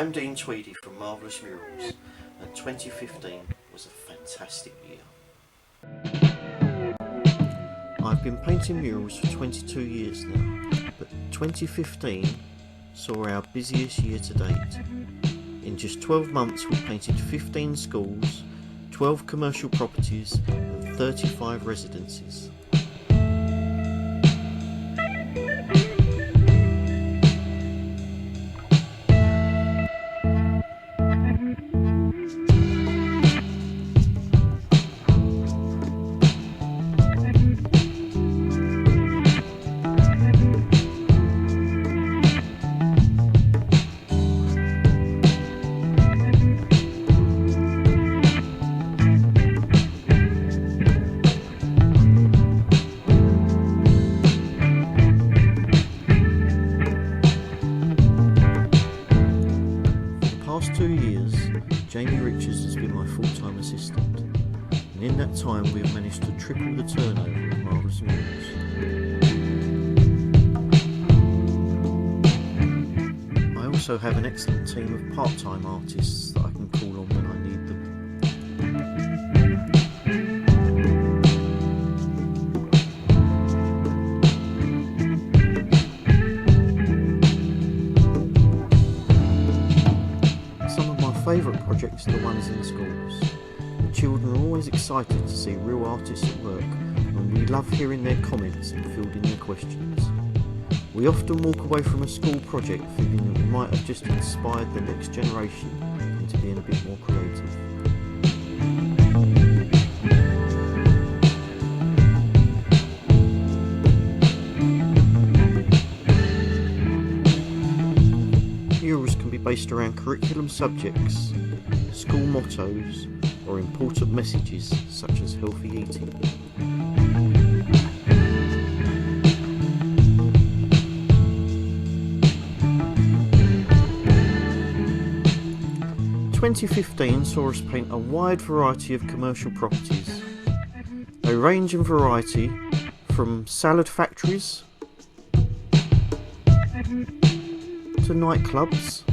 I'm Dean Tweedy from Marvellous Murals, and 2015 was a fantastic year. I've been painting murals for 22 years now, but 2015 saw our busiest year to date. In just 12 months we painted 15 schools, 12 commercial properties and 35 residences. For the past 2 years, Jamie Richards has been my full-time assistant, and in that time we have managed to triple the turnover of Marvellous Murals. I also have an excellent team of part-time artists that I can call on when I need them. Favourite projects are the ones in schools. The children are always excited to see real artists at work, and we love hearing their comments and fielding their questions. We often walk away from a school project feeling that we might have just inspired the next generation into being a bit more creative. Murals can be based around curriculum subjects, school mottos, or important messages such as healthy eating. In 2015 saw us paint a wide variety of commercial properties. They range in variety from salad factories to nightclubs,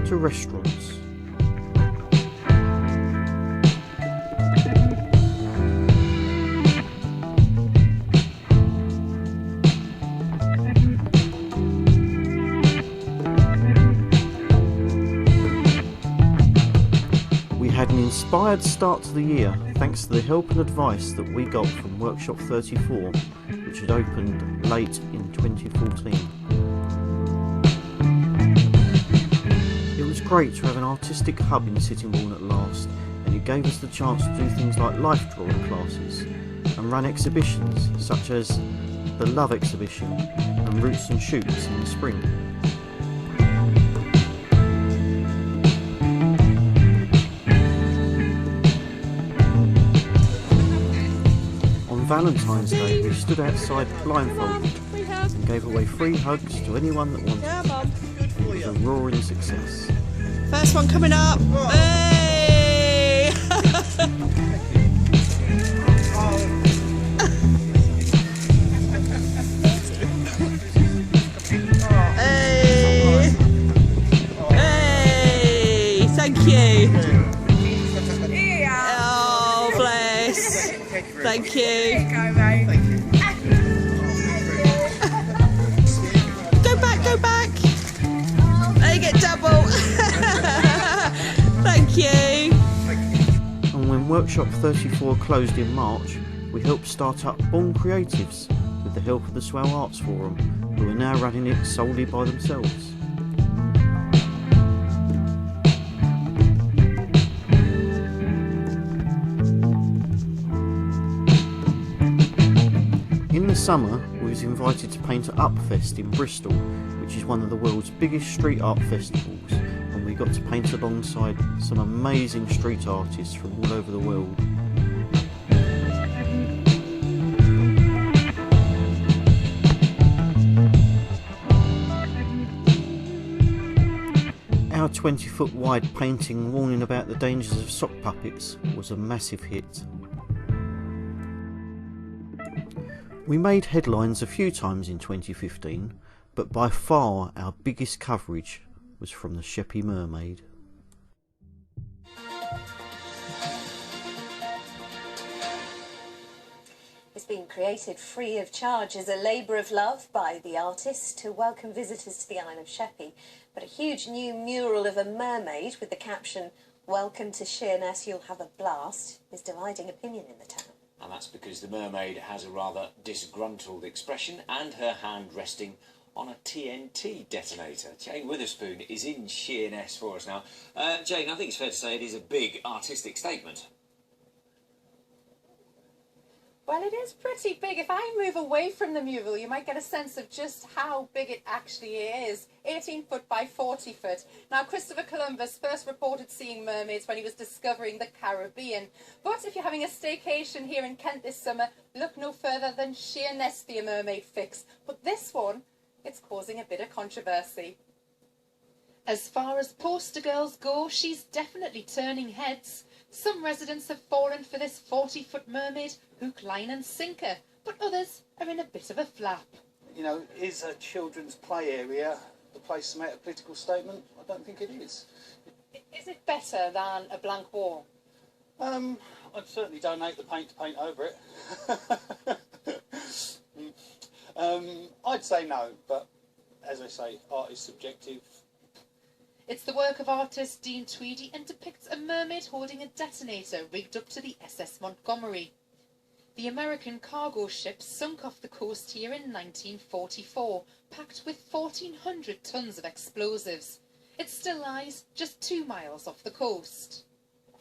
to restaurants. We had an inspired start to the year thanks to the help and advice that we got from Workshop 34, which had opened late in 2014. It was great to have an artistic hub in Sittingbourne at last, and it gave us the chance to do things like life drawing classes and run exhibitions such as the Love exhibition and Roots and Shoots in the spring. On Valentine's Day we stood outside blindfolded and gave away free hugs to anyone that wanted. It was a roaring success. First one coming up. Hey! Hey! Hey! Thank you. Oh, bless. Thank you. Go back, go back. There you get double. Thank you. And when Workshop 34 closed in March, we helped start up Born Creatives with the help of the Swell Arts Forum, who are now running it solely by themselves. In the summer, we was invited to paint at Upfest in Bristol, which is one of the world's biggest street art festivals, and we got to paint alongside some amazing street artists from all over the world. Our 20-foot wide painting warning about the dangers of sock puppets was a massive hit. We made headlines a few times in 2015, but by far our biggest coverage was from the Sheppey Mermaid. It's been created free of charge as a labour of love by the artist to welcome visitors to the Isle of Sheppey. But a huge new mural of a mermaid with the caption, "Welcome to Sheerness, you'll have a blast," is dividing opinion in the town. And that's because the mermaid has a rather disgruntled expression and her hand resting on a TNT detonator. Jane Witherspoon is in Sheerness for us now. Jane, I think it's fair to say it is a big artistic statement. Well, it is pretty big. If I move away from the mural, you might get a sense of just how big it actually is. 18 foot by 40 foot. Now, Christopher Columbus first reported seeing mermaids when he was discovering the Caribbean. But if you're having a staycation here in Kent this summer, look no further than Sheerness for your mermaid fix. But this one, it's causing a bit of controversy. As far as poster girls go, she's definitely turning heads. Some residents have fallen for this 40-foot mermaid, hook, line and sinker, but others are in a bit of a flap. You know, is a children's play area the place to make a political statement? I don't think it is. Is it better than a blank wall? I'd certainly donate the paint to paint over it. I'd say no, but as I say, art is subjective. It's the work of artist Dean Tweedy and depicts a mermaid holding a detonator rigged up to the SS Montgomery. The American cargo ship sunk off the coast here in 1944, packed with 1,400 tons of explosives. It still lies just 2 miles off the coast.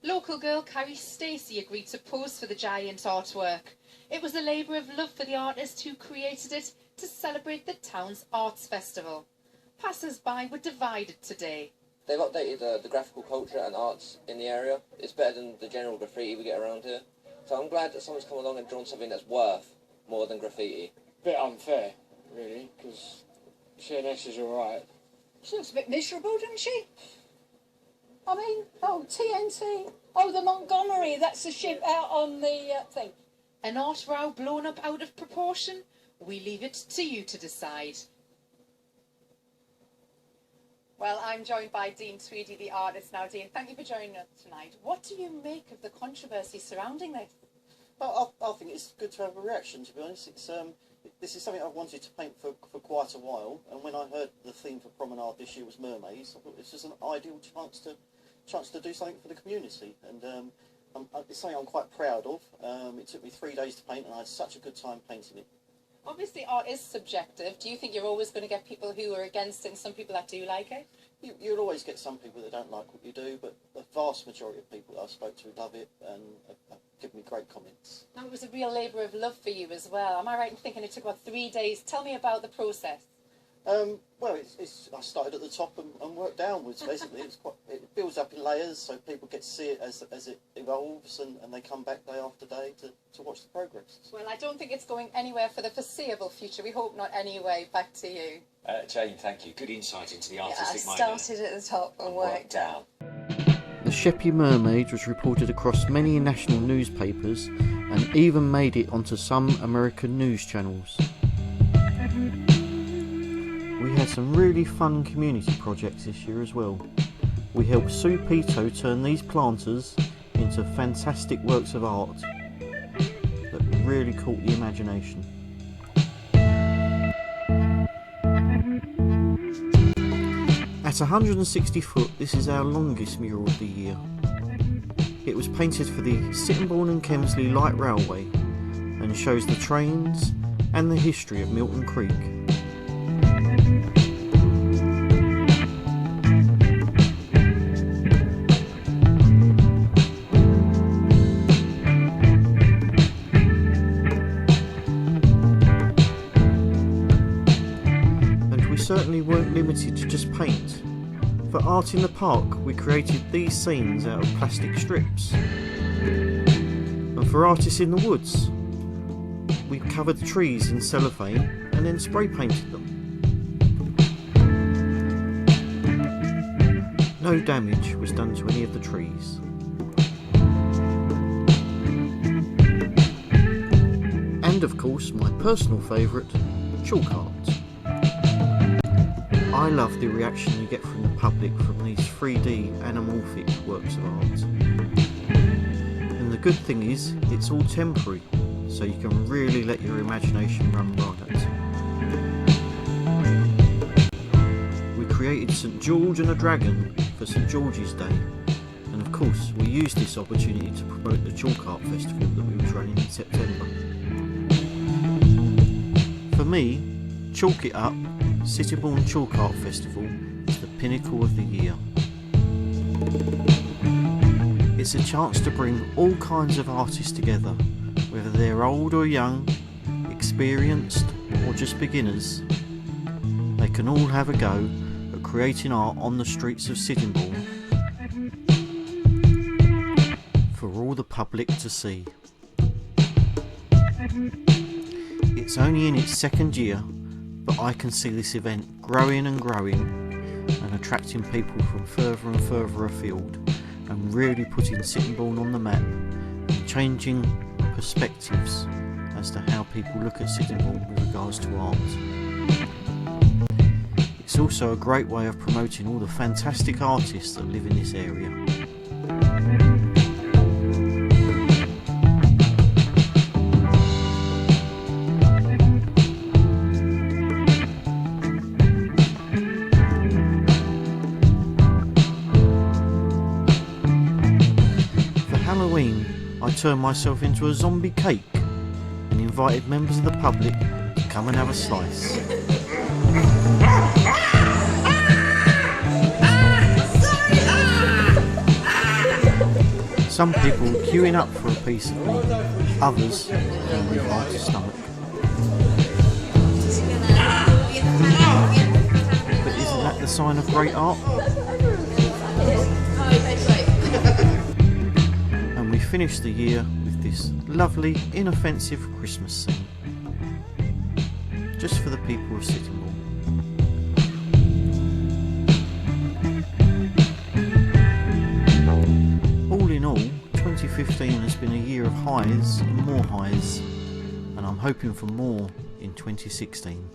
Local girl Carrie Stacey agreed to pose for the giant artwork. It was a labour of love for the artist who created it to celebrate the town's arts festival. Passers-by were divided today. They've updated the graphical culture and arts in the area. It's better than the general graffiti we get around here. So I'm glad that someone's come along and drawn something that's worth more than graffiti. Bit unfair, really, because Sheerness is alright. She looks a bit miserable, doesn't she? I mean, oh, TNT, oh, the Montgomery, that's the ship out on the thing. An art row blown up out of proportion? We leave it to you to decide. Well, I'm joined by Dean Tweedy, the artist. Now, Dean, thank you for joining us tonight. What do you make of the controversy surrounding this? Well, I think it's good to have a reaction, to be honest. It's this is something I've wanted to paint for quite a while, and when I heard the theme for Promenade this year was mermaids, I thought it's just an ideal chance to do something for the community, and it's something I'm quite proud of. It took me 3 days to paint, and I had such a good time painting it. Obviously, art is subjective. Do you think you're always going to get people who are against it and some people that do like it? You'll always get some people that don't like what you do, but the vast majority of people that I spoke to love it and have given me great comments. Now, it was a real labour of love for you as well. Am I right in thinking it took about 3 days? Tell me about the process. Well, I started at the top and worked downwards, basically. It builds up in layers, so people get to see it as it evolves, and they come back day after day to watch the progress. Well, I don't think it's going anywhere for the foreseeable future. We hope not anyway. Back to you. Jane, thank you. Good insight into the artistic mind. I started at the top and worked down. The Sheppey Mermaid was reported across many national newspapers and even made it onto some American news channels. We had some really fun community projects this year as well. We helped Sue Pito turn these planters into fantastic works of art that really caught the imagination. At 160 foot, this is our longest mural of the year. It was painted for the Sittingbourne and Kemsley Light Railway and shows the trains and the history of Milton Creek. Certainly weren't limited to just paint. For Art in the Park, we created these scenes out of plastic strips. And for Artists in the Woods, we covered the trees in cellophane and then spray painted them. No damage was done to any of the trees. And of course my personal favourite, chalk art. I love the reaction you get from the public from these 3D anamorphic works of art. And the good thing is, it's all temporary, so you can really let your imagination run riot. We created St George and a dragon for St George's Day, and of course we used this opportunity to promote the Chalk Art Festival that we were running in September. For me, Chalk It Up Sittingbourne Chalk Art Festival is the pinnacle of the year. It's a chance to bring all kinds of artists together, whether they're old or young, experienced or just beginners. They can all have a go at creating art on the streets of Sittingbourne for all the public to see. It's only in its second year, but I can see this event growing and growing and attracting people from further and further afield and really putting Sittingbourne on the map and changing perspectives as to how people look at Sittingbourne with regards to art. It's also a great way of promoting all the fantastic artists that live in this area. I turned myself into a zombie cake and invited members of the public to come and have a slice. Some people were queuing up for a piece of me, others came with heart to stomach. But isn't that the sign of great art? We finished the year with this lovely, inoffensive Christmas scene, just for the people of Sittingbourne. All in all, 2015 has been a year of highs and more highs, and I'm hoping for more in 2016.